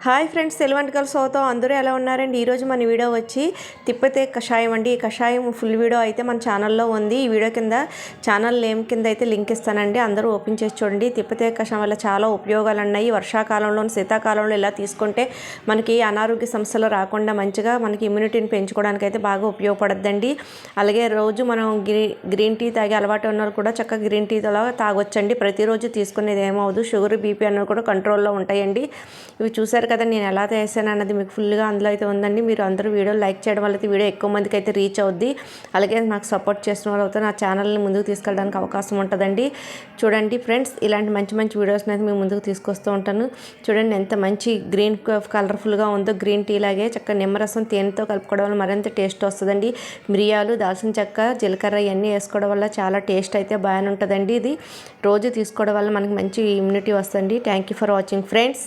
Hi friends, వంటకాల షోతో అందరూ ఎలా ఉన్నారండి? ఈరోజు మన వీడియో వచ్చి తిప్పితే కషాయం అండి. ఈ కషాయం ఫుల్ వీడియో అయితే మన ఛానల్లో ఉంది. ఈ వీడియో కింద ఛానల్ నేమ్ కింద అయితే లింక్ ఇస్తానండి, అందరూ ఓపెన్ చేసి చూడండి. తిప్పితే కషాయం వల్ల చాలా ఉపయోగాలు ఉన్నాయి. వర్షాకాలంలో శీతాకాలంలో ఇలా తీసుకుంటే మనకి అనారోగ్య సమస్యలు రాకుండా మంచిగా మనకి ఇమ్యూనిటీని పెంచుకోవడానికి అయితే బాగా ఉపయోగపడుద్దండి. అలాగే రోజు మనం గ్రీన్ టీ తాగే అలవాటు ఉన్న వాళ్ళు కూడా చక్కగా గ్రీన్ టీతో తాగొచ్చండి. ప్రతిరోజు తీసుకునేది ఏమవుదు, షుగర్ బీపీ అన్నవి కూడా కంట్రోల్లో ఉంటాయండి. ఇవి చూసారు కదా నేను ఎలా చేశాను అన్నది మీకు ఫుల్గా అందులో అయితే ఉందండి. మీరు అందరూ వీడియో లైక్ చేయడం వల్ల అయితే వీడియో ఎక్కువ మందికి అయితే రీచ్ అవుద్ది. అలాగే నాకు సపోర్ట్ చేసిన వాళ్ళు అయితే నా ఛానల్ని ముందుకు తీసుకెళ్ళడానికి అవకాశం ఉంటుందండి. చూడండి ఫ్రెండ్స్, ఇలాంటి మంచి మంచి వీడియోస్ని అయితే మేము ముందుకు తీసుకొస్తూ ఉంటాను. చూడండి ఎంత మంచి గ్రీన్ కలర్ఫుల్గా ఉందో, గ్రీన్ టీ లాగే చక్కగా నిమ్మరసం తేనెతో కలుపుకోవడం వల్ల మరింత టేస్ట్ వస్తుందండి. మిరియాలు, దాల్చిన చెక్క, జీలకర్ర ఇవన్నీ వేసుకోవడం వల్ల చాలా టేస్ట్ అయితే బాగానే ఉంటుందండి. ఇది రోజు తీసుకోవడం వల్ల మనకి మంచి ఇమ్యూనిటీ వస్తుంది. Thank you for watching friends.